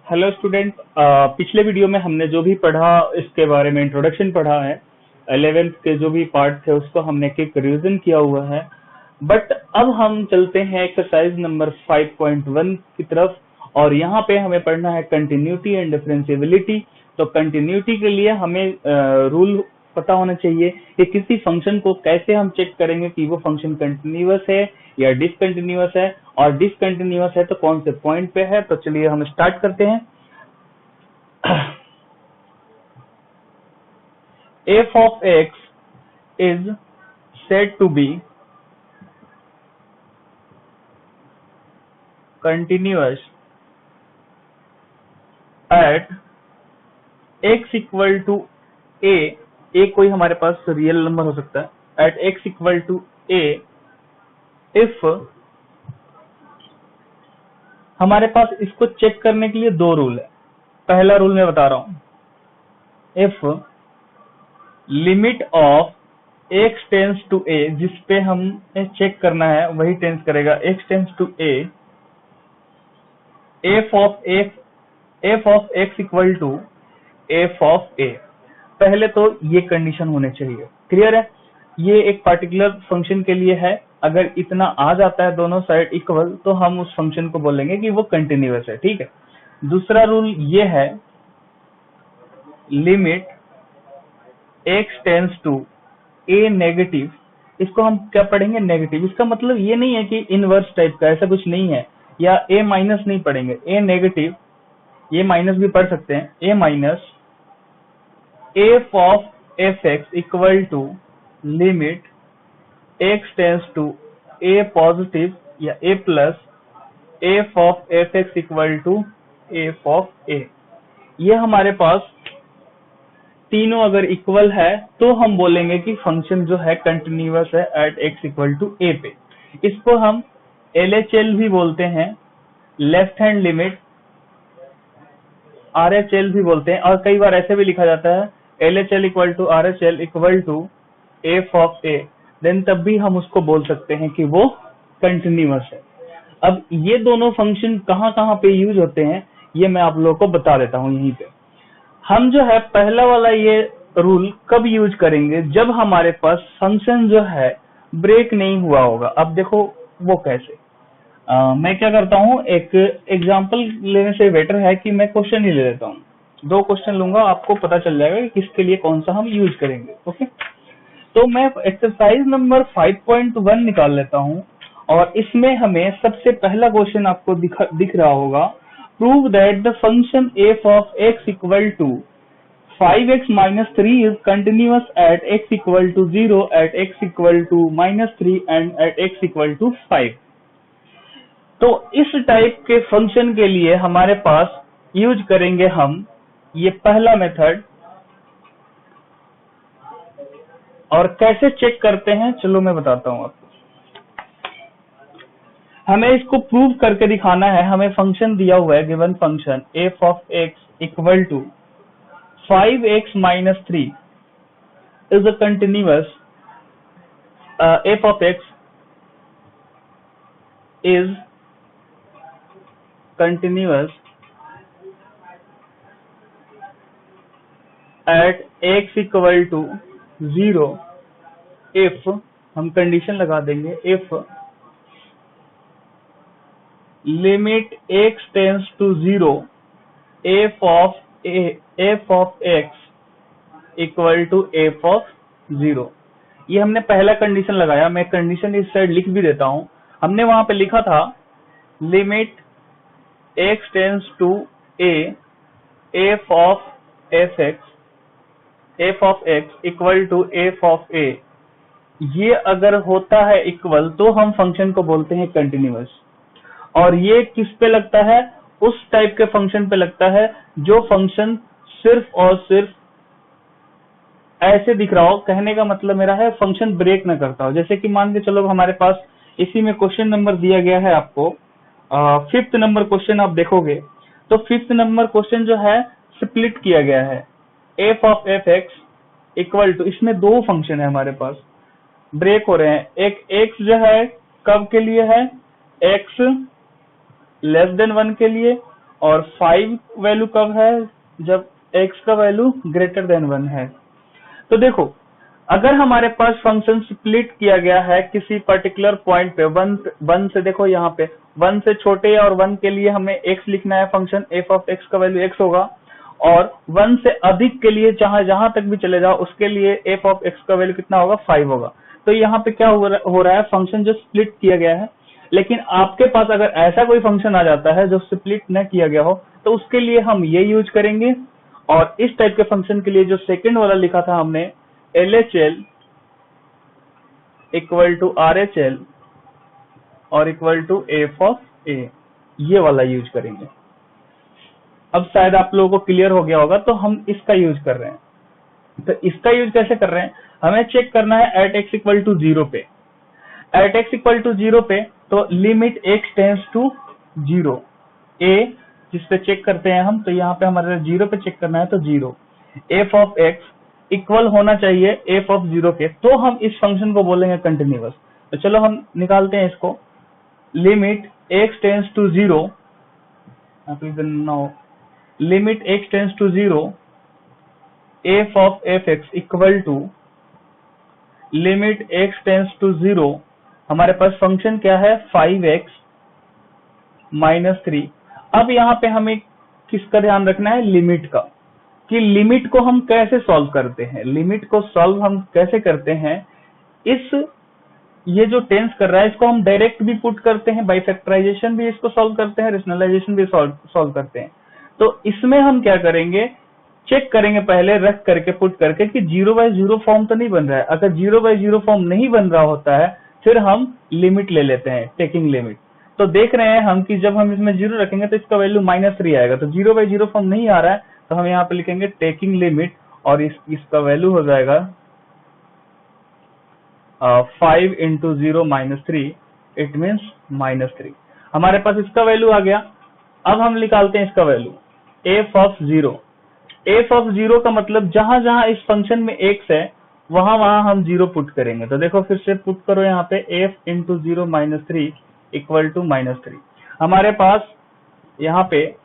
Hello student. पिछले video में हमने जो भी पढ़ा इसके बारे में इंट्रोडक्शन पढ़ा है। 11th के जो भी पार्ट थे उसको हमने एक रिवीजन किया हुआ है। बट अब हम चलते हैं एक्सरसाइज नंबर 5.1 की तरफ और यहाँ पे हमें पढ़ना है कंटिन्यूटी एंड डिफरेंशिएबिलिटी। तो कंटिन्यूटी के लिए हमें रूल पता होना चाहिए कि किसी फंक्शन को कैसे हम चेक करेंगे कि वो फंक्शन कंटिन्यूअस है या डिसकंटिन्यूअस है, और डिसकंटिन्यूअस है तो कौन से पॉइंट पे है। तो चलिए हम स्टार्ट करते हैं। f of x is said to be continuous at x equal to a कोई हमारे पास रियल नंबर हो सकता है। at x equal to a if हमारे पास इसको चेक करने के लिए दो रूल है। पहला रूल मैं बता रहा हूं, if limit of x tends to a, जिसपे हमें चेक करना है वही टेंस करेगा, x tends to a, f of x equal to f of a। पहले तो ये कंडीशन होने चाहिए। क्लियर है? ये एक पार्टिकुलर फंक्शन के लिए है। अगर इतना आ जाता है दोनों साइड इक्वल तो हम उस फंक्शन को बोलेंगे कि वो कंटिन्यूअस है। ठीक है। दूसरा रूल ये है, limit x tends to a negative. इसको हम क्या पढ़ेंगे? नेगेटिव। इसका मतलब ये नहीं है कि इनवर्स टाइप का, ऐसा कुछ नहीं है। या a माइनस नहीं पढ़ेंगे, a नेगेटिव, ये माइनस भी पढ़ सकते हैं। a minus f of fx equal to limit x tends to a positive या a plus f of fx equal to f of a। ये हमारे पास तीनों अगर इक्वल है तो हम बोलेंगे कि फंक्शन जो है कंटिन्यूअस है at x equal to a पे। इसको हम LHL भी बोलते हैं, लेफ्ट हैंड लिमिट, RHL भी बोलते हैं, और कई बार ऐसे भी लिखा जाता है LHL equal to RHL equal to f of a। Then तब भी हम उसको बोल सकते हैं कि वो कंटिन्यूअस है। अब ये दोनों फंक्शन कहाँ कहाँ पे यूज होते हैं ये मैं आप लोगों को बता देता हूँ। यहीं पे हम जो है पहला वाला ये रूल कब यूज करेंगे, जब हमारे पास फंक्शन जो है ब्रेक नहीं हुआ होगा। अब देखो वो कैसे। मैं क्या करता हूँ, एक एग्जांपल लेने से बेटर है कि मैं क्वेश्चन ही ले लेता हूँ। दो क्वेश्चन लूंगा, आपको पता चल जाएगा कि किसके लिए कौन सा हम यूज करेंगे। ओके, तो मैं एक्सरसाइज नंबर 5.1 निकाल लेता हूँ और इसमें हमें सबसे पहला क्वेश्चन आपको दिख रहा होगा, prove that the function f of x equal to 5x minus 3 is continuous at x equal to 0, at x equal to minus 3 and at x equal to 5। तो इस टाइप के फंक्शन के लिए हमारे पास यूज करेंगे हम ये पहला मेथड। और कैसे चेक करते हैं चलो मैं बताता हूं आपको। हमें इसको प्रूव करके दिखाना है। हमें फंक्शन दिया हुआ है, given function f of x equal to 5x minus 3 is a continuous f of x is continuous at x equal to 0 if, हम कंडीशन लगा देंगे, if limit x tends to 0 f of x equal to f of 0। ये हमने पहला condition लगाया। मैं condition इस side लिख भी देता हूं। हमने वहां पे लिखा था limit x tends to a f of x equal to f of a। ये अगर होता है इक्वल तो हम फंक्शन को बोलते हैं कंटिन्यूअस। और ये किस पे लगता है? उस टाइप के फंक्शन पे लगता है जो फंक्शन सिर्फ और सिर्फ ऐसे दिख रहा हो। कहने का मतलब मेरा है फंक्शन ब्रेक ना करता हो। जैसे कि मान के चलो हमारे पास इसी में क्वेश्चन नंबर दिया गया है आपको, 5th नंबर क्वेश्चन आप देखोगे तो 5th नंबर क्वेश्चन जो है स्प्लिट किया गया है। f of fx equal to, इसमें दो फंक्शन है हमारे पास, ब्रेक हो रहे हैं। एक x जो है कब के लिए है? x लेस देन 1 के लिए, और 5 वैल्यू कब है, जब x का वैल्यू ग्रेटर देन 1 है। तो देखो, अगर हमारे पास फंक्शन स्प्लिट किया गया है किसी पर्टिकुलर पॉइंट पे 1 से, देखो यहाँ पे 1 से छोटे और 1 के लिए हमें x लिखना है, फंक्शन f ऑफ x का वैल्यू x होगा, और 1 से अधिक के लिए जहां तक भी चले जाओ उसके लिए f ऑफ x का वैल्यू कितना होगा, 5 होगा। तो यहाँ पे क्या हो रहा है, फंक्शन जो स्प्लिट किया गया है, लेकिन आपके पास अगर ऐसा कोई फंक्शन आ जाता है जो स्प्लिट न किया गया हो तो उसके लिए हम ये यूज करेंगे। और इस टाइप के फंक्शन के लिए जो सेकंड वाला लिखा था हमने, LHL इक्वल टू RHL और equal to f of a, ये वाला यूज करेंगे। अब शायद आप लोगों को क्लियर हो गया होगा, तो हम इसका यूज कर रहे हैं। तो इसका यूज कैसे कर रहे हैं, हमें चेक करना है एट x इक्वल टू 0 पे। एट x इक्वल टू 0 पे तो limit x tends to 0 a, जिस पे चेक करते हैं हम, तो यहाँ पे हमारे 0 पे चेक करना है, तो 0 f ऑफ x इक्वल होना चाहिए f ऑफ 0 के, तो हम इस फंक्शन को बोलेंगे कंटिन्यूअस। तो चलो हम निकालते हैं इसको, limit x tends to 0, limit x tends to 0 f of fx equal to limit x tends to 0, हमारे पास फंक्शन क्या है, 5x माइनस 3। अब यहाँ पे हमें किसका ध्यान रखना है, लिमिट का, कि लिमिट को हम कैसे सॉल्व करते हैं। लिमिट को सॉल्व हम कैसे करते हैं, ये जो टेंस कर रहा है इसको हम डायरेक्ट भी पुट करते हैं, बाई फैक्टराइजेशन भी इसको सॉल्व करते हैं, रेशनलाइजेशन भी सॉल्व करते हैं। तो इसमें हम क्या करेंगे, चेक करेंगे पहले रख करके, पुट करके, कि 0/0 फॉर्म तो नहीं बन रहा है। अगर 0/0 फॉर्म नहीं बन रहा होता है फिर हम लिमिट ले लेते हैं, टेकिंग लिमिट। तो देख रहे हैं हम कि जब हम इसमें 0 रखेंगे तो इसका वैल्यू -3 आएगा। तो 0/0 फॉर्म नहीं आ रहा है तो हम यहाँ पे लिखेंगे टेकिंग लिमिट, और इसका वैल्यू हो जाएगा 5 into 0 - 3, इट मीन्स -3। हमारे पास इसका वैल्यू आ गया। अब हम निकालते हैं इसका value, f of 0। f of 0 का मतलब जहां जहां इस फंक्शन में x है वहां वहां हम 0 पुट करेंगे। तो देखो फिर से पुट करो यहाँ पे, f into 0 - 3 इक्वल टू -3। हमारे पास यहाँ पे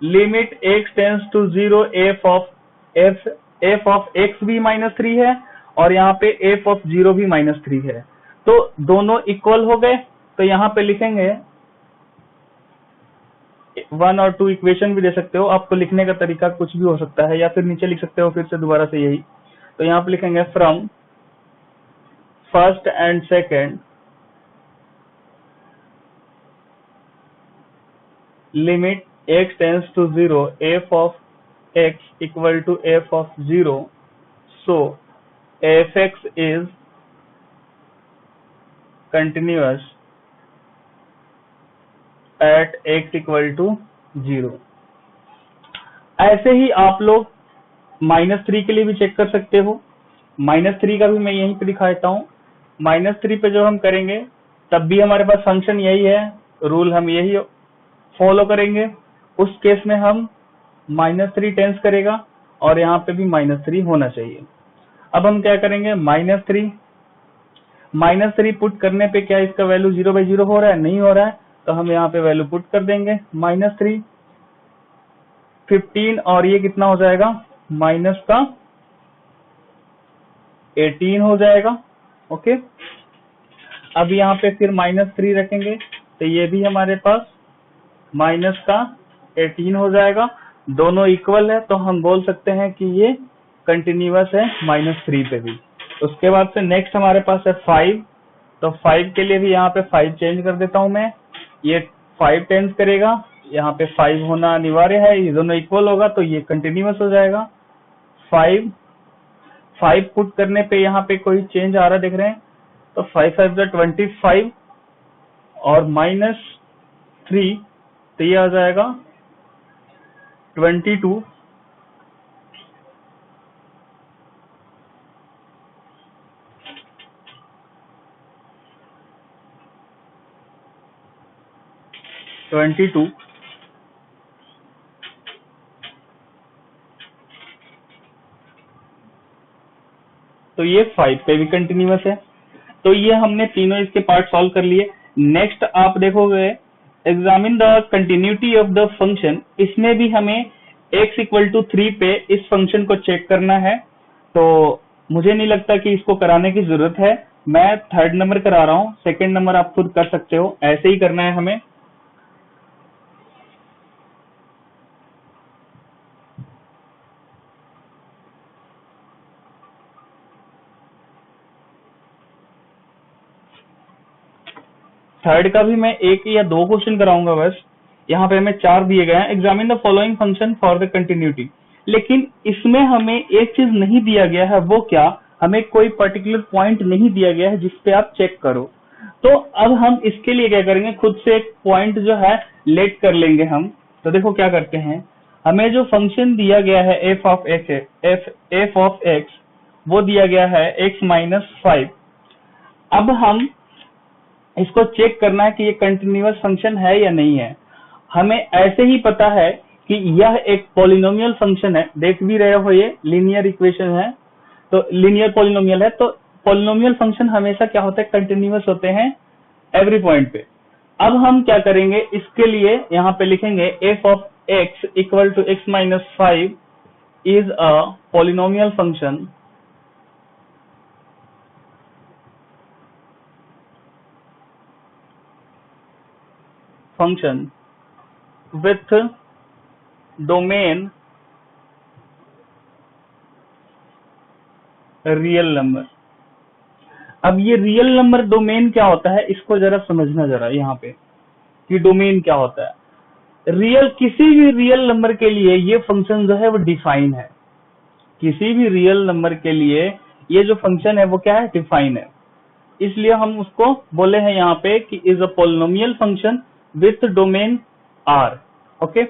limit x tends to 0 f of x भी -3 है, और यहाँ पे f ऑफ 0 भी -3 है। तो दोनों इक्वल हो गए। तो यहाँ पे लिखेंगे 1 और 2, इक्वेशन भी दे सकते हो, आपको लिखने का तरीका कुछ भी हो सकता है, या फिर नीचे लिख सकते हो फिर से दोबारा से यही। तो यहाँ पे लिखेंगे from first and second limit x tends to 0 f of x equal to f of 0, so fx is continuous at x equal to 0। ऐसे ही आप लोग -3 के लिए भी चेक कर सकते हो। -3 का भी मैं यहीं पे दिखा देता हूँ। -3 पे जो हम करेंगे तब भी हमारे पास फंक्शन यही है, रूल हम यही फॉलो करेंगे। उस केस में हम -3 टेंस करेगा और यहाँ पे भी -3 होना चाहिए। अब हम क्या करेंगे, -3 पुट करने पे क्या इसका वैल्यू 0/0 हो रहा है, नहीं हो रहा है, तो हम यहाँ पे वैल्यू पुट कर देंगे -3 15, और ये कितना हो जाएगा, -18 हो जाएगा। ओके, अब यहाँ पे फिर -3 रखेंगे तो ये भी हमारे पास -18 हो जाएगा। दोनों इक्वल है तो हम बोल सकते हैं कि ये कंटिन्यूअस है -3 पे भी। उसके बाद से नेक्स्ट हमारे पास है 5। तो 5 के लिए भी यहाँ पे 5 चेंज कर देता हूं मैं, ये 5 टेंस करेगा, यहाँ पे 5 होना अनिवार्य है, ये दोनों इक्वल होगा तो ये कंटिन्यूअस हो जाएगा। 5 पुट करने पे यहाँ पे कोई चेंज आ रहा देख रहे हैं, तो 5 5 25 और -3, तो ये आ जाएगा 22। तो ये 5 पे भी कंटिन्यूअस है। तो ये हमने तीनों इसके पार्ट सॉल्व कर लिए। नेक्स्ट आप देखोगे examine the continuity of the function, इसमें भी हमें x इक्वल टू 3 पे इस फंक्शन को चेक करना है। तो मुझे नहीं लगता कि इसको कराने की जरूरत है, मैं थर्ड नंबर करा रहा हूँ, सेकंड नंबर आप खुद कर सकते हो, ऐसे ही करना है हमें। थर्ड का भी मैं एक या दो क्वेश्चन कराऊंगा बस। यहाँ पे हमें 4 दिए गए हैं। Examine the following function for the continuity, लेकिन इसमें हमें एक चीज नहीं दिया गया है, वो क्या, हमें कोई पर्टिकुलर पॉइंट नहीं दिया गया है जिसपे आप चेक करो। तो अब हम इसके लिए क्या करेंगे, खुद से एक पॉइंट जो है लेट कर लेंगे हम। तो देखो क्या करते हैं, हमें जो फंक्शन दिया गया है एफ ऑफ एक्स, वो दिया गया है x माइनस 5। अब हम इसको चेक करना है कि ये कंटिन्यूअस फंक्शन है या नहीं है। हमें ऐसे ही पता है कि यह एक पॉलिनोमियल फंक्शन है, देख भी रहे हो ये लीनियर इक्वेशन है, तो लीनियर पॉलिनोमियल है। तो पॉलिनोमियल फंक्शन हमेशा क्या होता है, कंटिन्यूअस होते हैं एवरी पॉइंट पे। अब हम क्या करेंगे, इसके लिए यहाँ पे लिखेंगे f of x equal to x minus 5 is a polynomial function with domain real number. अब ये रियल नंबर डोमेन क्या होता है, इसको जरा समझना जरा यहाँ पे कि डोमेन क्या होता है। रियल, किसी भी रियल नंबर के लिए ये फंक्शन जो है वो डिफाइन है। किसी भी रियल नंबर के लिए ये जो फंक्शन है वो क्या है, डिफाइन है। इसलिए हम उसको बोले हैं यहाँ पे कि is a polynomial function with domain R. Okay,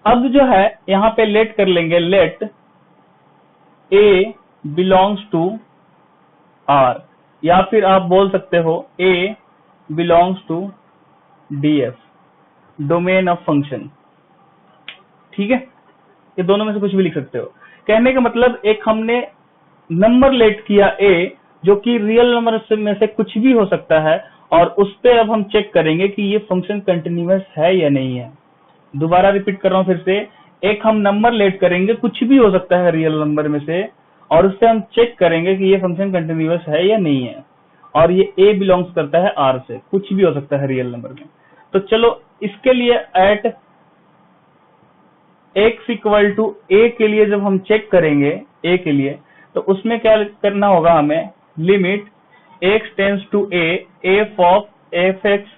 अब जो है यहाँ पे लेट कर लेंगे, let a belongs to R, या फिर आप बोल सकते हो a belongs to DF, domain of function. ठीक है, ये दोनों में से कुछ भी लिख सकते हो। कहने का मतलब एक हमने नंबर लेट किया ए, जो कि रियल नंबर में से कुछ भी हो सकता है, और उस पे अब हम चेक करेंगे कि ये फंक्शन कंटिन्यूअस है या नहीं है। दोबारा रिपीट कर रहा हूं फिर से, एक हम नंबर लेट करेंगे, कुछ भी हो सकता है रियल नंबर में से, और उससे हम चेक करेंगे कि ये फंक्शन कंटिन्यूअस है या नहीं है। और ये ए बिलोंग्स करता है आर से, कुछ भी हो सकता है रियल नंबर में। तो चलो इसके लिए एट x इक्वल टू ए के लिए जब हम चेक करेंगे ए के लिए, तो उसमें क्या करना होगा, हमें limit x tends to a, f of f x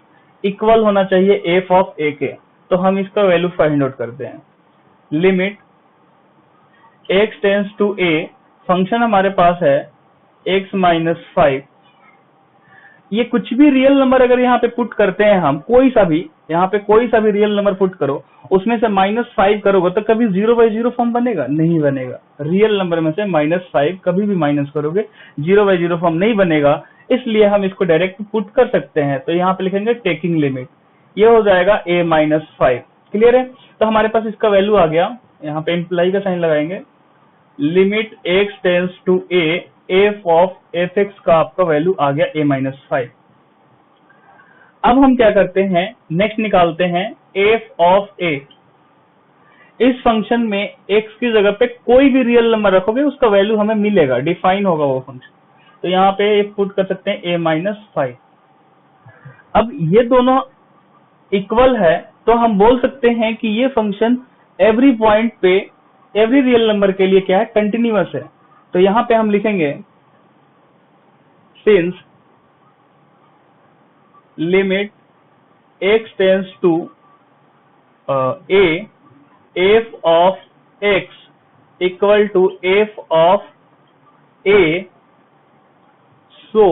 equal होना चाहिए एफ ऑफ ए के। तो हम इसका वैल्यू फाइंड आउट करते हैं। Limit x tends to a, function हमारे पास है x माइनस 5। ये कुछ भी रियल नंबर अगर यहाँ पे पुट करते हैं हम, कोई सा भी, यहाँ पे कोई सा भी रियल नंबर पुट करो, उसमें से -5 करोगे तो कभी 0/0 फॉर्म बनेगा? नहीं बनेगा। रियल नंबर में से -5 कभी भी माइनस करोगे 0/0 फॉर्म नहीं बनेगा। इसलिए हम इसको डायरेक्ट पुट कर सकते हैं। तो यहाँ पे लिखेंगे टेकिंग लिमिट, ये हो जाएगा a-5। क्लियर है? तो हमारे पास इसका वैल्यू आ गया, यहाँ पे इम्प्लाई का साइन लगाएंगे। Limit x tends to a, f of f x का आपका वैल्यू आ गया a-5। अब हम क्या करते हैं, नेक्स्ट निकालते हैं एफ ऑफ ए। इस फंक्शन में x की जगह पे कोई भी रियल नंबर रखोगे उसका वैल्यू हमें मिलेगा, डिफाइन होगा वो फंक्शन। तो यहाँ पे पुट कर सकते हैं a-5। अब ये दोनों इक्वल है, तो हम बोल सकते हैं कि ये फंक्शन एवरी पॉइंट पे, एवरी रियल नंबर के लिए क्या है, कंटिन्यूअस है। तो यहाँ पे हम लिखेंगे since limit x tends to a, f of x equal to f of a, so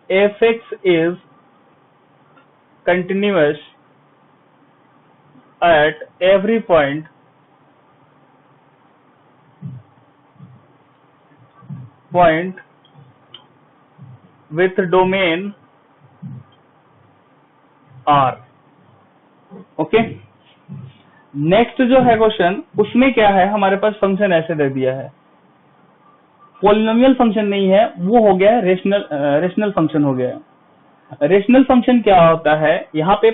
fx is continuous at every point with domain R। Okay, next जो है क्वेश्चन, उसमें क्या है, हमारे पास फंक्शन ऐसे दे दिया है, पॉलिनोमियल फंक्शन नहीं है, वो हो गया है रेशनल फंक्शन हो गया है। रेशनल फंक्शन क्या होता है, यहाँ पे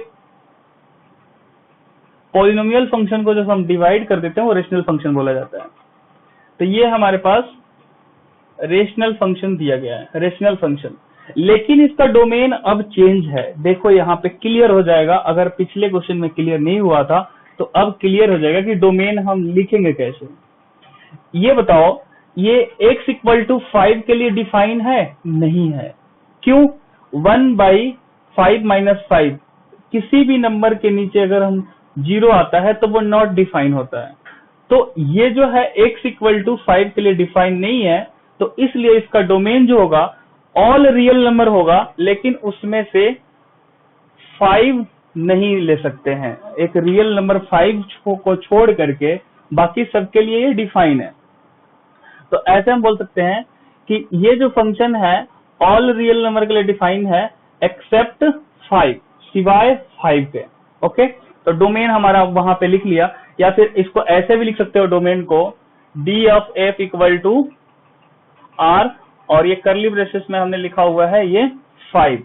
पॉलिनोमियल फंक्शन को जब हम डिवाइड कर देते हैं वो रेशनल फंक्शन बोला जाता है। तो ये हमारे पास रेशनल फंक्शन दिया गया है, रेशनल फंक्शन। लेकिन इसका डोमेन अब चेंज है, देखो यहाँ पे क्लियर हो जाएगा। अगर पिछले क्वेश्चन में क्लियर नहीं हुआ था तो अब क्लियर हो जाएगा कि डोमेन हम लिखेंगे कैसे। ये बताओ, ये x इक्वल टू 5 के लिए डिफाइन है? नहीं है। क्यों? 1/5 माइनस 5 किसी भी नंबर के नीचे अगर हम 0 आता है तो वो नॉट डिफाइन होता है। तो ये जो है x इक्वल टू 5 के लिए डिफाइन नहीं है, तो इसलिए इसका डोमेन जो होगा ऑल रियल नंबर होगा, लेकिन उसमें से 5 नहीं ले सकते हैं। एक रियल नंबर 5 को छोड़ करके बाकी सबके लिए ये डिफाइन है। तो ऐसे हम बोल सकते हैं कि ये जो फंक्शन है ऑल रियल नंबर के लिए डिफाइन है एक्सेप्ट 5, सिवाय 5 के। ओके, तो डोमेन हमारा वहां पे लिख लिया। या फिर इसको ऐसे भी लिख सकते हो डोमेन को, d of f equal to r, और ये कर्ली ब्रेसेस में हमने लिखा हुआ है ये 5।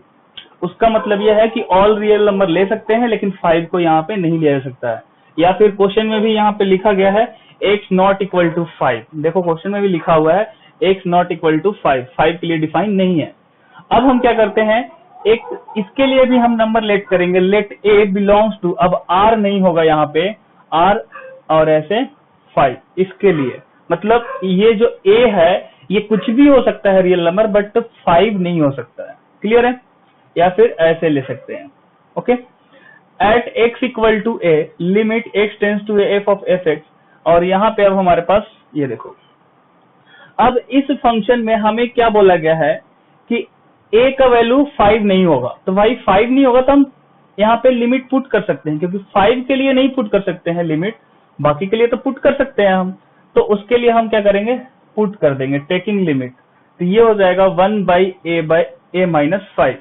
उसका मतलब यह है कि ऑल रियल नंबर ले सकते हैं लेकिन 5 को यहाँ पे नहीं लिया जा सकता है। या फिर क्वेश्चन में भी यहाँ पे लिखा गया है x नॉट इक्वल टू 5। देखो क्वेश्चन में भी लिखा हुआ है x नॉट इक्वल टू 5, 5 के लिए डिफाइन नहीं है। अब हम क्या करते हैं, एक इसके लिए भी हम नंबर लेट करेंगे, लेट a बिलोंग्स टू, अब r नहीं होगा यहाँ पे, r और ऐसे 5 इसके लिए। मतलब ये जो a है ये कुछ भी हो सकता है रियल नंबर, बट 5 नहीं हो सकता है। क्लियर है? या फिर ऐसे ले सकते हैं। Okay, at x equal to a limit x tends to f of fx, और यहाँ पे अब हमारे पास ये देखो, अब इस फंक्शन में हमें क्या बोला गया है कि a का वैल्यू 5 नहीं होगा। तो भाई 5 नहीं होगा तो हम यहाँ पे लिमिट पुट कर सकते हैं, क्योंकि 5 के लिए नहीं पुट कर सकते हैं लिमिट, बाकी के लिए तो पुट कर सकते हैं हम। तो उसके लिए हम क्या करेंगे, पुट कर देंगे टेकिंग लिमिट। तो ये हो जाएगा 1/a माइनस 5,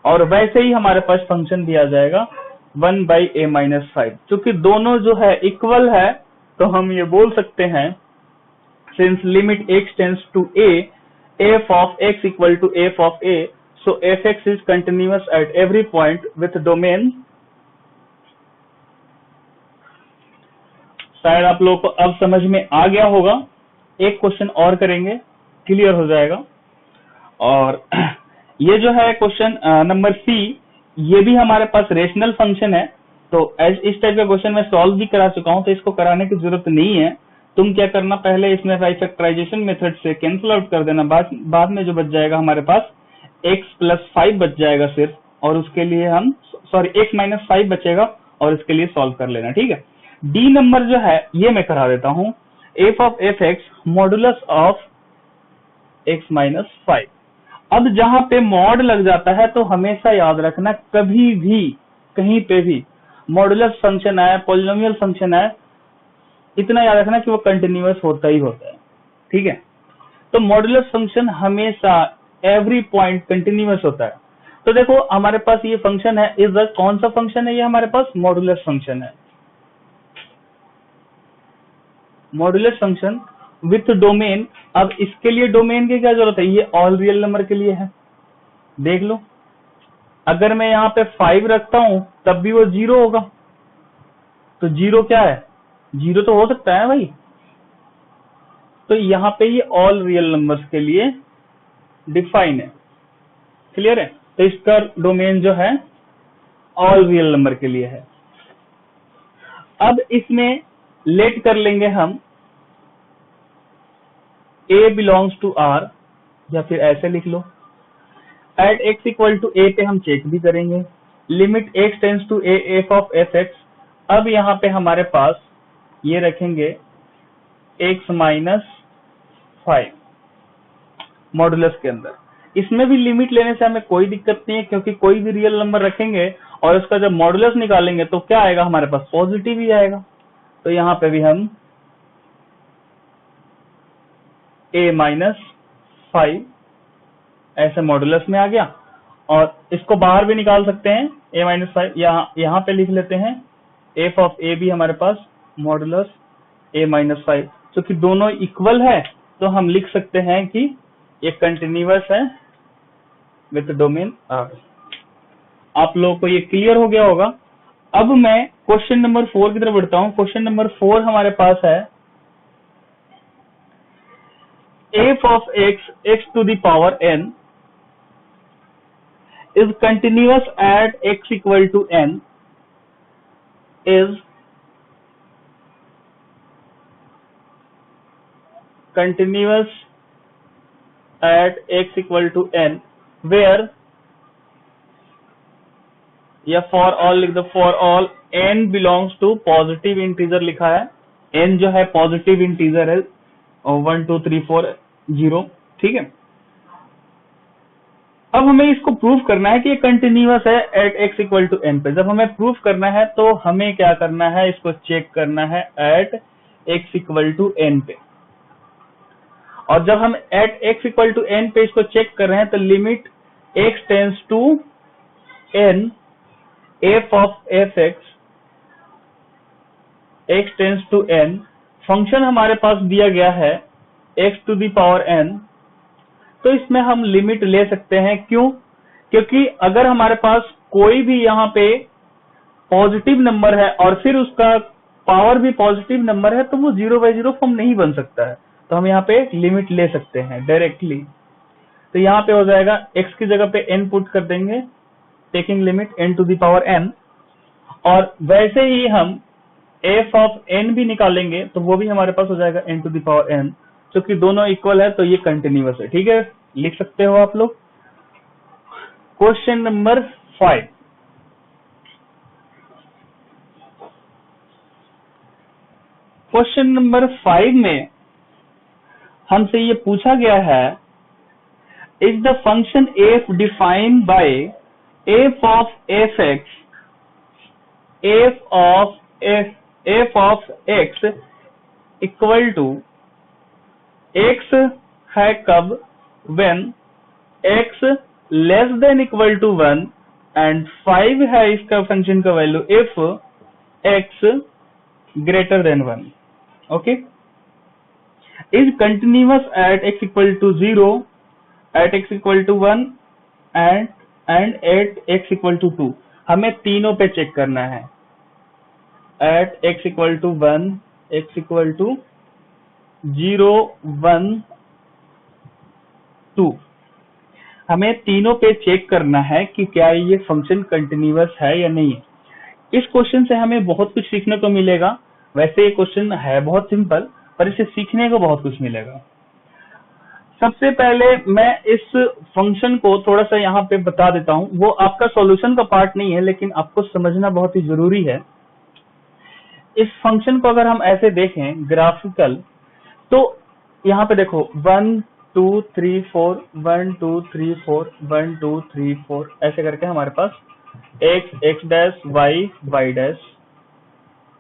और वैसे ही हमारे पास फंक्शन दिया जाएगा 1/a माइनस 5। चूंकि दोनों जो है इक्वल है तो हम ये बोल सकते हैं since limit x tends to a, f of x equal to f of a, so fx is continuous at every point with domain। शायद आप लोगों को अब समझ में आ गया होगा। एक क्वेश्चन और करेंगे, क्लियर हो जाएगा। और ये जो है क्वेश्चन नंबर सी, ये भी हमारे पास रेशनल फंक्शन है। तो इस टाइप का क्वेश्चन मैं सॉल्व भी करा चुका हूं, तो इसको कराने की जरूरत नहीं है। तुम क्या करना, पहले इसमें फैक्टराइजेशन मेथड से कैंसिल आउट कर देना, बाद में जो बच जाएगा हमारे पास x प्लस 5 बच जाएगा सिर्फ, और उसके लिए हम x माइनस 5 बचेगा और इसके लिए सॉल्व कर लेना। ठीक है, डी नंबर जो है ये मैं करा देता हूं, f of fx modulus of x minus 5। अब जहां पे मॉड लग जाता है तो हमेशा याद रखना, कभी भी कहीं पे भी मॉडुलस फंक्शन आए, पॉलिनोमियल फंक्शन आए, इतना याद रखना कि वो कंटिन्यूअस होता ही होता है। ठीक है, तो मॉडुलस फंक्शन हमेशा एवरी पॉइंट कंटिन्यूअस होता है। तो देखो हमारे पास ये फंक्शन है, इस कौन सा फंक्शन है, ये हमारे पास मॉडुलस फंक्शन है। Modulus function with domain. अब इसके लिए डोमेन की क्या जरूरत है, ये ऑल रियल नंबर के लिए है। देख लो, अगर मैं यहाँ पे 5 रखता हूं तब भी वो 0 होगा। तो 0 क्या है, 0 तो हो सकता है भाई। तो यहाँ पे ये ऑल रियल नंबर्स के लिए डिफाइन है। क्लियर है? तो इसका डोमेन जो है ऑल रियल नंबर के लिए है। अब इसमें लेट कर लेंगे हम a बिलोंग्स टू r, या फिर ऐसे लिख लो, at x equal to a पे हम चेक भी करेंगे, limit x tends to a f of fx। अब यहाँ पे हमारे पास ये रखेंगे x माइनस 5 मॉडुलस के अंदर। इसमें भी लिमिट लेने से हमें कोई दिक्कत नहीं है, क्योंकि कोई भी रियल नंबर रखेंगे और उसका जब मॉडुलस निकालेंगे तो क्या आएगा हमारे पास, पॉजिटिव ही आएगा। तो यहाँ पे भी हम a माइनस 5 ऐसे मॉडुलस में आ गया, और इसको बाहर भी निकाल सकते हैं a माइनस 5। यहाँ पे लिख लेते हैं f ऑफ a भी हमारे पास मॉडुलस a माइनस 5। क्योंकि दोनों इक्वल है तो हम लिख सकते हैं कि ये कंटिन्यूअस है विथ डोमेन R। आप लोगों को ये क्लियर हो गया होगा। अब मैं क्वेश्चन नंबर 4 की तरफ बढ़ता हूं। क्वेश्चन नंबर 4 हमारे पास है f of x to the power n is continuous at x equal to n is continuous at x equal to n where या फॉर ऑल लिख दो, for all n belongs to positive integer लिखा है, n जो है positive integer है 1 2 3 4 0, ठीक है। अब हमें इसको प्रूव करना है कि ये कंटिन्यूअस है at x equal to n पे। जब हमें प्रूव करना है तो हमें क्या करना है, इसको चेक करना है at x equal to n पे। और जब हम at x equal to n पे इसको चेक कर रहे हैं तो limit x tends to n f of fx x tends to n, function हमारे पास दिया गया है x to the power n, तो इसमें हम लिमिट ले सकते हैं। क्यों? क्योंकि अगर हमारे पास कोई भी यहाँ पे पॉजिटिव नंबर है और फिर उसका पावर भी पॉजिटिव नंबर है तो वो 0/0 फॉर्म नहीं बन सकता है, तो हम यहाँ पे लिमिट ले सकते हैं डायरेक्टली। तो यहाँ पे हो जाएगा x की जगह पे n पुट कर देंगे, taking limit n to the power n, और वैसे ही हम f ऑफ n भी निकालेंगे तो वो भी हमारे पास हो जाएगा n to the power n, क्योंकि दोनों इक्वल है तो ये कंटिन्यूअस है। ठीक है, लिख सकते हो आप लोग। क्वेश्चन नंबर 5, क्वेश्चन नंबर 5 में हमसे ये पूछा गया है, is the function f defined by f of fx f of x equal to x है कब, when x less than equal to 1 and 5 है इसका फंक्शन का value if x greater than 1, okay. Is continuous at x equal to 0, at x equal to 1 and at x equal to 2। हमें तीनों पे check करना है, at x equal to 1, x equal to 0, 1, 2। हमें तीनों पे चेक करना है कि क्या ये फंक्शन कंटिन्यूअस है या नहीं है। इस क्वेश्चन से हमें बहुत कुछ सीखने को मिलेगा। वैसे ये क्वेश्चन है बहुत सिंपल, पर इसे सीखने को बहुत कुछ मिलेगा। सबसे पहले मैं इस फंक्शन को थोड़ा सा यहाँ पे बता देता हूँ। वो आपका सॉल्यूशन का पार्ट नहीं है, लेकिन आपको समझना बहुत ही जरूरी है। इस फंक्शन को अगर हम ऐसे देखें ग्राफिकल, तो यहाँ पे देखो 1 2 3 4 1 2 3 4 1 2 3 4 ऐसे करके हमारे पास x dash y dash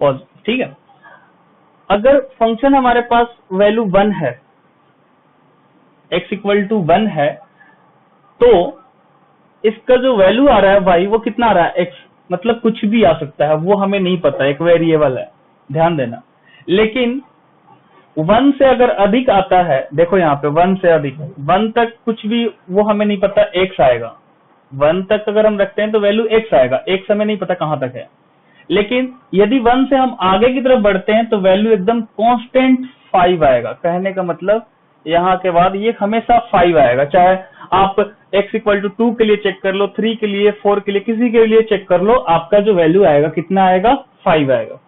positive, ठीक है। अगर फंक्शन हमारे पास वैल्यू 1 है, x इक्वल टू 1 है, तो इसका जो वैल्यू आ रहा है y वो कितना आ रहा है, x, मतलब कुछ भी आ सकता है, वो हमें नहीं पता, एक वेरिएबल है, ध्यान देना। लेकिन 1 से अगर अधिक आता है, देखो यहाँ पे 1 से अधिक, 1 तक कुछ भी वो हमें नहीं पता, x आएगा। 1 तक अगर हम रखते हैं तो वैल्यू x आएगा, x हमें नहीं पता कहां तक है। लेकिन यदि 1 से हम आगे की तरफ बढ़ते हैं तो वैल्यू एकदम कांस्टेंट 5 आएगा। कहने का मतलब यहाँ के बाद ये हमेशा 5 आएगा, चाहे आप x इक्वल टू 2 के लिए चेक कर लो, 3 के लिए, 4 के लिए, किसी के लिए चेक कर लो, आपका जो वैल्यू आएगा कितना आएगा, 5 आएगा।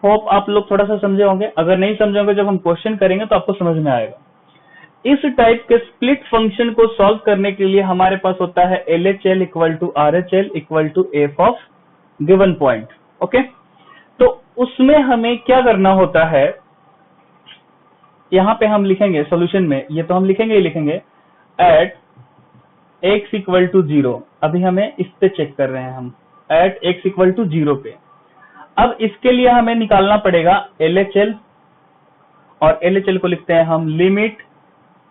होप आप लोग थोड़ा सा समझे होंगे। अगर नहीं समझे होंगे, जब हम क्वेश्चन करेंगे तो आपको समझ में आएगा। इस टाइप के स्प्लिट फंक्शन को सॉल्व करने के लिए हमारे पास होता है LHL equal to RHL equal to f of given point, okay. तो उसमें हमें क्या करना होता है, यहाँ पे हम लिखेंगे सॉल्यूशन में, ये तो हम लिखेंगे ही लिखेंगे, एट x इक्वल टू 0। अभी हमें इस पे चेक कर रहे हैं हम, एट x इक्वल टू 0 पे। अब इसके लिए हमें निकालना पड़ेगा LHL, और LHL को लिखते हैं हम लिमिट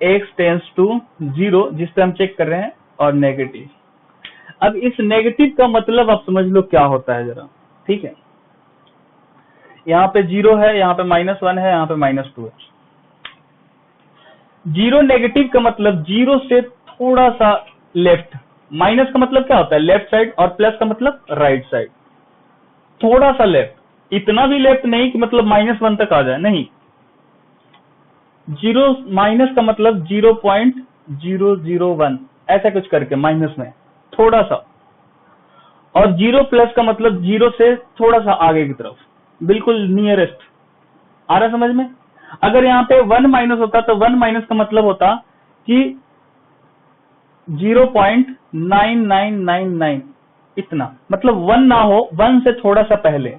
x टेंस टू 0, जिस पे हम चेक कर रहे हैं, और नेगेटिव। अब इस नेगेटिव का मतलब आप समझ लो क्या होता है जरा, ठीक है। यहाँ पे 0 है, यहाँ पे -1 है, यहाँ पे -2 है। 0 नेगेटिव का मतलब 0 से थोड़ा सा लेफ्ट, माइनस का मतलब क्या होता है? लेफ्ट साइड, और प्लस का मतलब राइट साइड। थोड़ा सा लेफ्ट, इतना भी लेफ्ट नहीं कि मतलब -1 तक आ जाए, नहीं। जीरो माइनस का मतलब 0.001 ऐसा कुछ करके माइनस में थोड़ा सा, और जीरो प्लस का मतलब जीरो से थोड़ा सा आगे की तरफ, बिल्कुल नियरेस्ट। आ रहा समझ में? अगर यहाँ पे 1 माइनस होता तो 1 माइनस का मतलब होता कि 0.9999, इतना, मतलब 1 ना हो, 1 से थोड़ा सा पहले,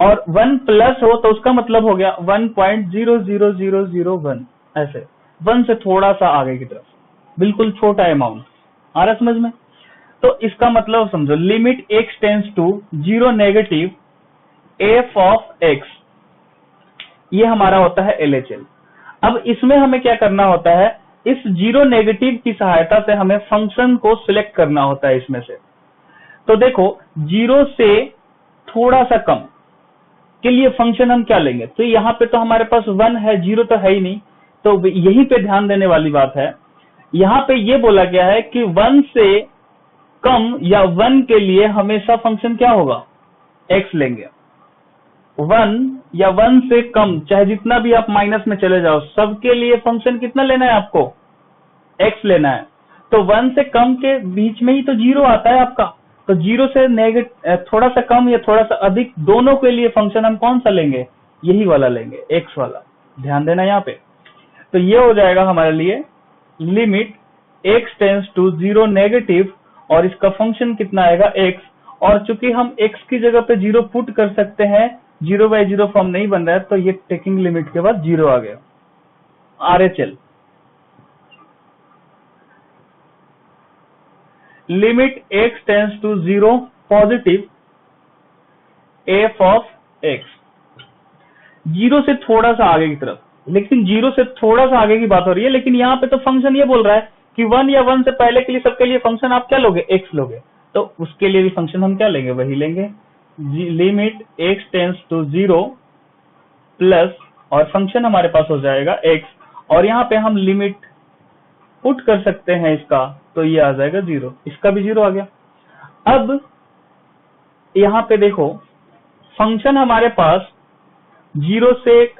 और 1 प्लस हो तो उसका मतलब हो गया 1.00001, ऐसे 1 से थोड़ा सा आगे की तरफ, बिल्कुल छोटा अमाउंट। आ रहा समझ में? तो इसका मतलब समझो, limit x tends to 0 negative f of x, ये हमारा होता है LHL। अब इसमें हमें क्या करना होता है? इस जीरो नेगेटिव की सहायता से हमें फंक्शन को सिलेक्ट करना होता है इसमें से। तो देखो, जीरो से थोड़ा सा कम के लिए फंक्शन हम क्या लेंगे? तो यहाँ पे तो हमारे पास 1 है, जीरो तो है ही नहीं, तो यहीं पे ध्यान देने वाली बात है। यहाँ पे ये बोला गया है कि 1 से कम या 1 के लिए हमेशा फंक्शन क्या होगा? x लेंगे। 1 या 1 से कम, चाहे जितना भी आप माइनस में चले जाओ, सबके लिए फंक्शन कितना लेना है आपको? x लेना है। तो 1 से कम के बीच में ही तो जीरो आता है आपका, तो जीरो से थोड़ा सा कम या थोड़ा सा अधिक, दोनों के लिए फंक्शन हम कौन सा लेंगे? यही वाला लेंगे, x वाला। ध्यान देना यहाँ पे। तो ये हो जाएगा हमारे लिए limit x tends to 0 negative, और इसका फंक्शन कितना आएगा? x। और चूंकि हम x की जगह पे 0 पुट कर सकते हैं, 0/0 फॉर्म नहीं बन रहा है, तो ये टेकिंग लिमिट के बाद 0 आ गया। RHL, limit x tends to 0 positive f of x, zero से थोड़ा सा आगे की तरफ, लेकिन जीरो से थोड़ा सा आगे की बात हो रही है, लेकिन यहाँ पे तो फंक्शन ये बोल रहा है कि 1 या 1 से पहले के लिए सबके लिए फंक्शन आप क्या लोगे? x लोगे। तो उसके लिए भी फंक्शन हम क्या लेंगे? वही लेंगे, limit x tends to 0 plus, और फंक्शन हमारे पास हो जाएगा x, और यहाँ पे हम लिमिट पुट कर सकते हैं इसका, तो ये आ जाएगा 0, इसका भी 0 आ गया। अब यहाँ पे देखो, फंक्शन हमारे पास जीरो से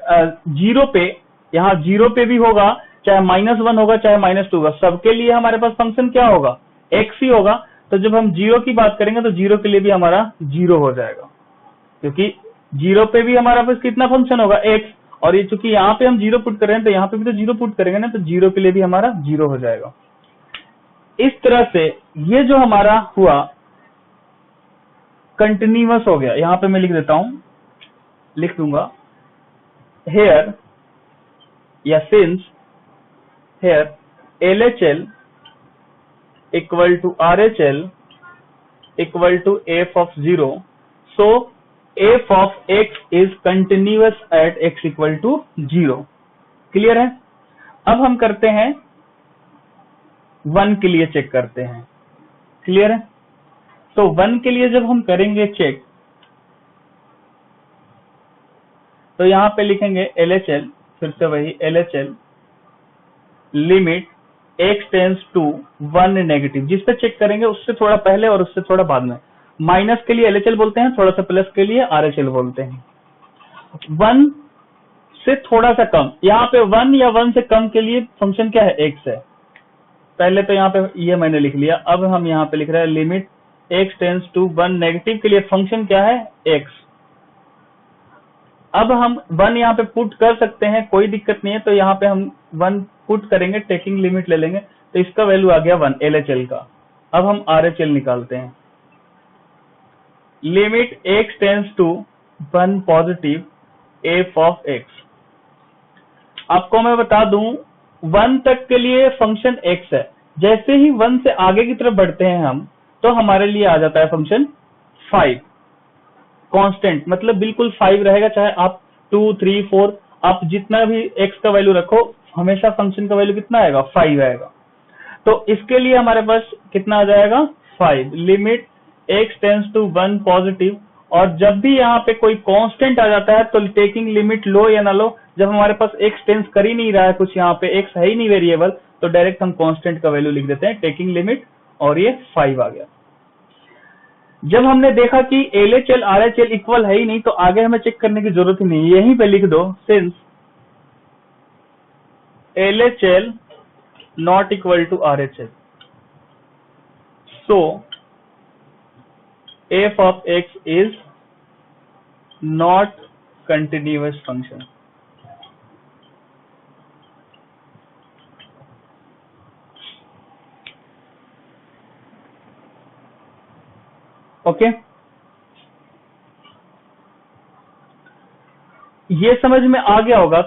जीरो पे, यहाँ जीरो पे भी होगा, चाहे -1 होगा, चाहे -2 होगा, सबके लिए हमारे पास फंक्शन क्या होगा? x ही होगा। तो जब हम जीरो की बात करेंगे तो जीरो के लिए भी हमारा 0 हो जाएगा, क्योंकि जीरो पे भी हमारा पास कितना फंक्शन होगा? x, और ये चूंकि यहाँ पे हम 0 पुट कर रहे हैं, तो यहाँ पे भी तो 0 पुट करेंगे ना, तो जीरो के लिए भी हमारा 0 हो जाएगा। इस तरह से ये जो हमारा हुआ कंटिन्यूअस हो गया। यहाँ पे मैं लिख देता हूं, लिख दूंगा here या since here LHL equal to RHL equal to f of 0, so f of x is continuous at x equal to 0। Clear है? अब हम करते हैं 1 के लिए, चेक करते हैं। क्लियर है? तो 1 के लिए जब हम करेंगे चेक, तो यहाँ पे लिखेंगे LHL, फिर से वही LHL limit x tends to 1 negative, जिस पे चेक करेंगे उससे थोड़ा पहले और उससे थोड़ा बाद में। माइनस के लिए LHL बोलते हैं, थोड़ा सा प्लस के लिए RHL बोलते हैं। 1 से थोड़ा सा कम, यहाँ पे 1 या 1 से कम के लिए फंक्शन क्या है? x है। पहले तो यहाँ पे ये मैंने लिख लिया। अब हम यहाँ पे लिख रहे हैं limit x tends to 1 negative के लिए फंक्शन क्या है? x। अब हम 1 यहाँ पे पुट कर सकते हैं, कोई दिक्कत नहीं है। तो यहाँ पे हम 1 पुट करेंगे, टेकिंग लिमिट ले लेंगे, तो इसका वैल्यू आ गया 1 LHL का। अब हम RHL निकालते हैं, limit x tends to 1 positive f of x। आपको मैं बता दूं, 1 तक के लिए फंक्शन x है, जैसे ही 1 से आगे की तरफ बढ़ते हैं हम, तो हमारे लिए आ जाता है फंक्शन 5 कांस्टेंट, मतलब बिल्कुल 5 रहेगा, चाहे आप 2, 3, 4 आप जितना भी x का वैल्यू रखो, हमेशा फंक्शन का वैल्यू कितना आएगा? 5 आएगा। तो इसके लिए हमारे पास कितना आ जाएगा? 5, limit x tends to 1 positive. और जब भी यहाँ पे कोई कांस्टेंट आ जाता है, तो टेकिंग लिमिट लो या ना लो, जब हमारे पास x टेंस कर ही नहीं रहा है कुछ, यहाँ पे x है ही नहीं वेरिएबल, तो डायरेक्ट हम कांस्टेंट का वैल्यू लिख देते हैं, टेकिंग लिमिट और ये 5 आ गया। जब हमने देखा कि LHL RHL इक्वल है ही नहीं, तो आगे हमें चेक करने की जरूरत ही नहीं, यहीं पे लिख दो since LHL not equal to RHL, so f of x is not continuous function. Okay, ये समझ में आ गया होगा